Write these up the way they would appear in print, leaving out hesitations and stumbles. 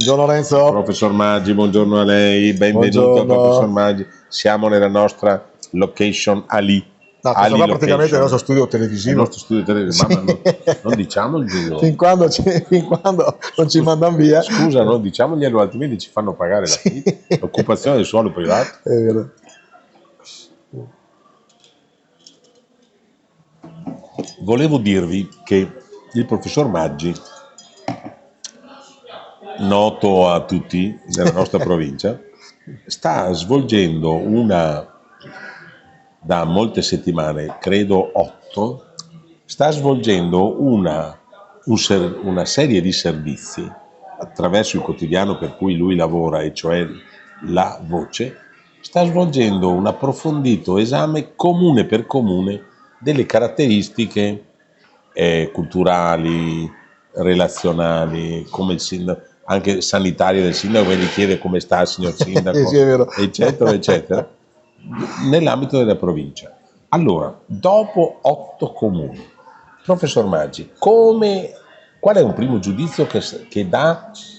Buongiorno Lorenzo. Professor Maggi, buongiorno a lei, benvenuto Buongiorno. Professor Maggi. Siamo nella nostra location Ali. No, questo qua praticamente è il location. nostro studio Il televisivo. nostro studio televisivo, Sì. ma non diciamoglielo. Fin quando non ci mandano via. Scusa, non diciamoglielo, altrimenti ci fanno pagare Sì. l'occupazione del suolo privato. È vero. Volevo dirvi che il professor Maggi, noto a tutti nella nostra provincia, sta svolgendo da molte settimane, credo 8, sta svolgendo una serie di servizi attraverso il quotidiano per cui lui lavora, e cioè La Voce, sta svolgendo un approfondito esame comune per comune delle caratteristiche culturali, relazionali, come il sindaco, anche sanitarie del sindaco, che gli chiede come sta il signor sindaco, Sì, è vero. eccetera, eccetera, nell'ambito della provincia. Allora, dopo 8 comuni, professor Maggi, qual è un primo giudizio che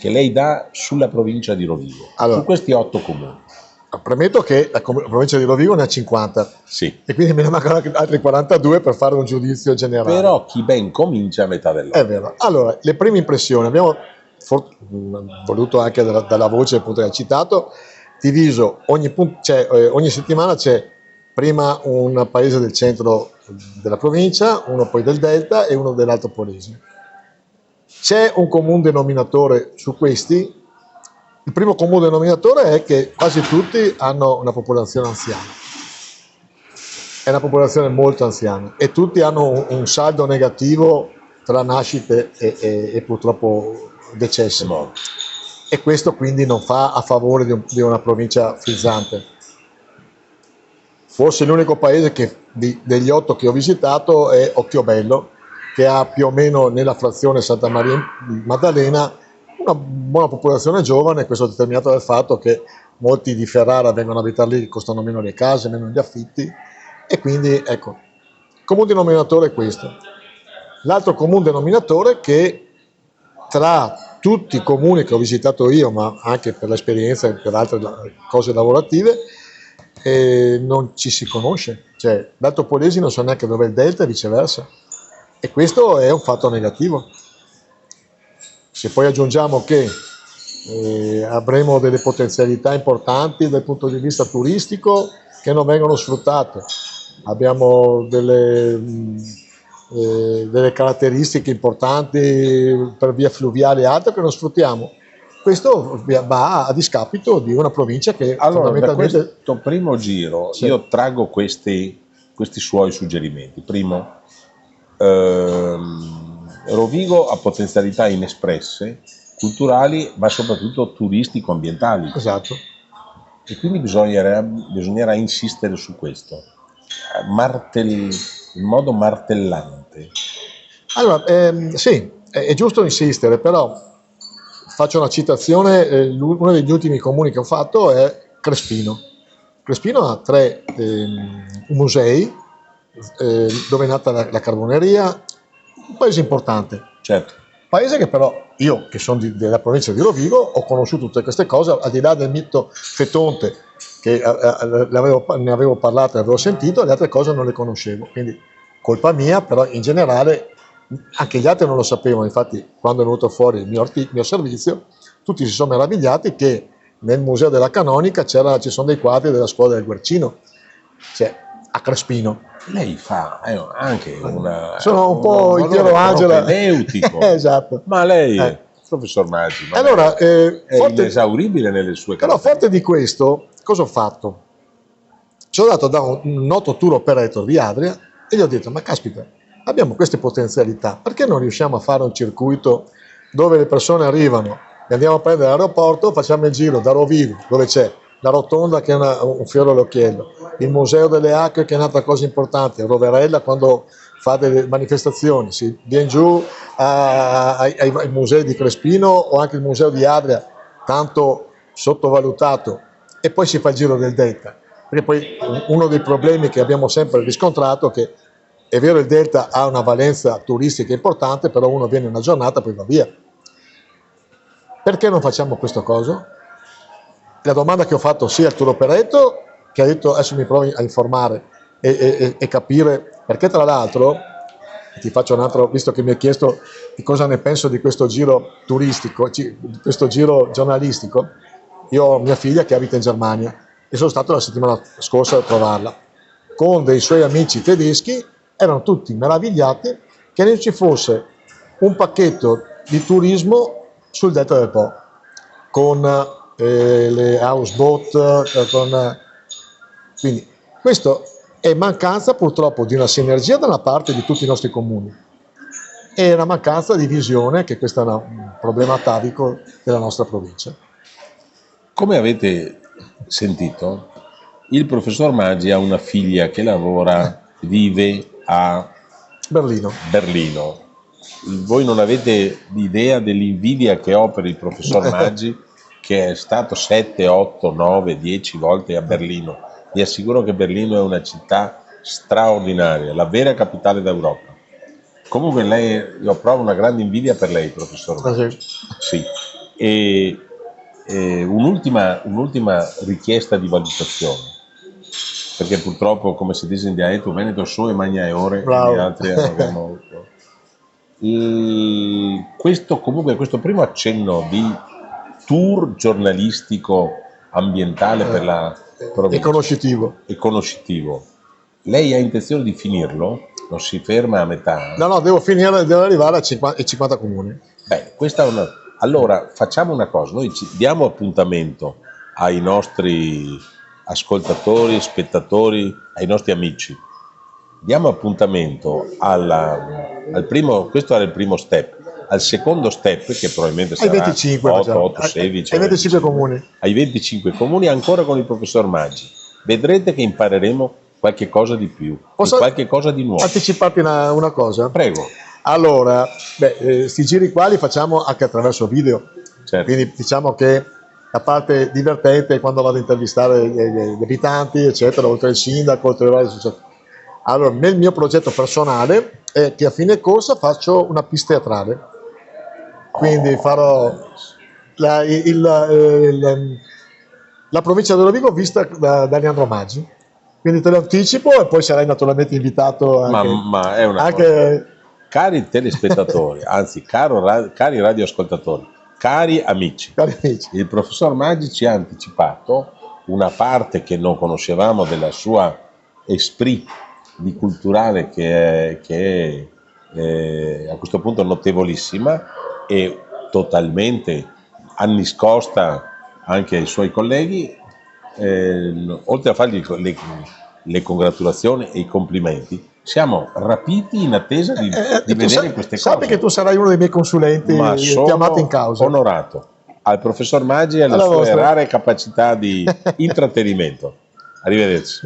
lei dà sulla provincia di Rovigo, Allora, su questi 8 comuni? Premetto che la provincia di Rovigo ne ha 50 Sì, e quindi me ne mancano altri 42 per fare un giudizio generale. però chi ben comincia a metà È dell'opera. vero. Allora, le prime impressioni, abbiamo voluto anche dalla voce appunto che hai citato, diviso ogni settimana c'è prima un paese del centro della provincia, uno poi del Delta e uno dell'Alto Polesine. C'è un comune denominatore su questi. Il primo comune denominatore è che quasi tutti hanno una popolazione anziana. È una popolazione molto anziana e tutti hanno un saldo negativo tra nascite e purtroppo decessi. E questo quindi non fa a favore di una provincia frizzante. Forse l'unico paese degli 8 che ho visitato è Occhiobello, che ha più o meno nella frazione Santa Maria Maddalena una buona popolazione giovane. Questo è determinato dal fatto che molti di Ferrara vengono a abitare lì, costano meno le case, meno gli affitti, e quindi ecco, il comune denominatore è questo. L'altro comune denominatore, che tra tutti i comuni che ho visitato io, ma anche per l'esperienza e per altre cose lavorative, non ci si conosce, cioè l'Alto Polesine non so neanche dove è il Delta e viceversa, e questo è un fatto negativo. Se poi aggiungiamo che avremo delle potenzialità importanti dal punto di vista turistico che non vengono sfruttate, abbiamo delle caratteristiche importanti per via fluviale e altro che non sfruttiamo, questo va a discapito di una provincia che allora, fondamentalmente... da questo primo giro, sì, io traggo questi suoi suggerimenti. Primo, Rovigo ha potenzialità inespresse, culturali, ma soprattutto turistico-ambientali. Esatto. E quindi bisognerà insistere su questo, in modo martellante. Allora, sì, è giusto insistere, però faccio una citazione, uno degli ultimi comuni che ho fatto è Crespino. Crespino ha 3 musei, dove è nata la carboneria, un paese importante. Certo. Paese che però io, che sono della provincia di Rovigo, ho conosciuto tutte queste cose, al di là del mito Fetonte, che ne avevo parlato e avevo sentito, le altre cose non le conoscevo, quindi colpa mia, però in generale anche gli altri non lo sapevano. Infatti quando è venuto fuori il mio servizio, tutti si sono meravigliati che nel Museo della Canonica ci sono dei quadri della scuola del Guercino, cioè a Crespino. Lei fa anche sono un po' il Piero Angela propedeutico. Esatto. Ma lei, professor Maggi, allora, è inesauribile nelle sue però caratteristiche. forte di questo, cosa ho fatto? Ci ho dato da un noto tour operator di Adria e gli ho detto: ma caspita, abbiamo queste potenzialità, perché non riusciamo a fare un circuito dove le persone arrivano, le andiamo a prendere all'aeroporto, facciamo il giro da Rovigo, dove c'è la rotonda che è un fiore all'occhiello, il museo delle acque che è un'altra cosa importante, Roverella quando fa delle manifestazioni, si viene giù ai musei di Crespino o anche il museo di Adria, tanto sottovalutato, e poi si fa il giro del Delta, perché poi uno dei problemi che abbiamo sempre riscontrato è che è vero, il Delta ha una valenza turistica importante, però uno viene una giornata e poi va via. perché non facciamo questo coso? La domanda che ho fatto sia al tour operator, che ha detto adesso mi provi a informare e capire, perché tra l'altro, ti faccio un altro, visto che mi hai chiesto di cosa ne penso di questo giro turistico, di questo giro giornalistico, io ho mia figlia che abita in Germania e sono stato la settimana scorsa a trovarla, con dei suoi amici tedeschi, erano tutti meravigliati che non ci fosse un pacchetto di turismo sul delta del Po, con le houseboat, quindi questo è mancanza purtroppo di una sinergia da una parte di tutti i nostri comuni e una mancanza di visione, che questo è un problema atavico della nostra provincia. Come avete sentito, il professor Maggi ha una figlia che lavora, vive a Berlino. Voi non avete idea dell'invidia che ho per il professor Maggi, che è stato 7, 8, 9, 10 volte a Berlino. Vi assicuro che Berlino è una città straordinaria, la vera capitale d'Europa. Comunque io provo una grande invidia per lei, professor Maggi. Sì. E un'ultima richiesta di valutazione, perché purtroppo, come si dice in dialetto veneto, so e magna e ore, gli altri abbiamo questo primo accenno di tour giornalistico ambientale per la provincia e conoscitivo. Lei ha intenzione di finirlo? Non si ferma a metà? No, devo arrivare ai 50 comuni. Beh, allora facciamo una cosa, noi diamo appuntamento ai nostri ascoltatori, spettatori, ai nostri amici. Diamo appuntamento al primo, questo era il primo step, al secondo step, che probabilmente sarà 25, 8, 16, ai 25 comuni. Ai 25 comuni ancora con il professor Maggi. Vedrete che impareremo qualche cosa di più, qualche cosa di nuovo. Anticiparti una cosa? Prego. Allora, sti giri qua li facciamo anche attraverso video, certo. Quindi diciamo che la parte divertente è quando vado a intervistare gli abitanti, eccetera, oltre il sindaco, oltre le varie associazioni. Allora, nel mio progetto personale è che a fine corsa faccio una pista teatrale, quindi farò la provincia di Rovigo vista da Leandro Maggi, quindi te lo anticipo e poi sarai naturalmente invitato anche. Ma è una cosa. Cari telespettatori, anzi cari radioascoltatori, cari amici, il professor Maggi ci ha anticipato una parte che non conoscevamo della sua esprit di culturale che è a questo punto notevolissima e totalmente anniscosta anche ai suoi colleghi, oltre a fargli le congratulazioni e i complimenti. Siamo rapiti in attesa di vedere queste cose. Sappi che tu sarai uno dei miei consulenti chiamati in causa. Onorato. Al professor Maggi e alle sue rare capacità di intrattenimento. Arrivederci.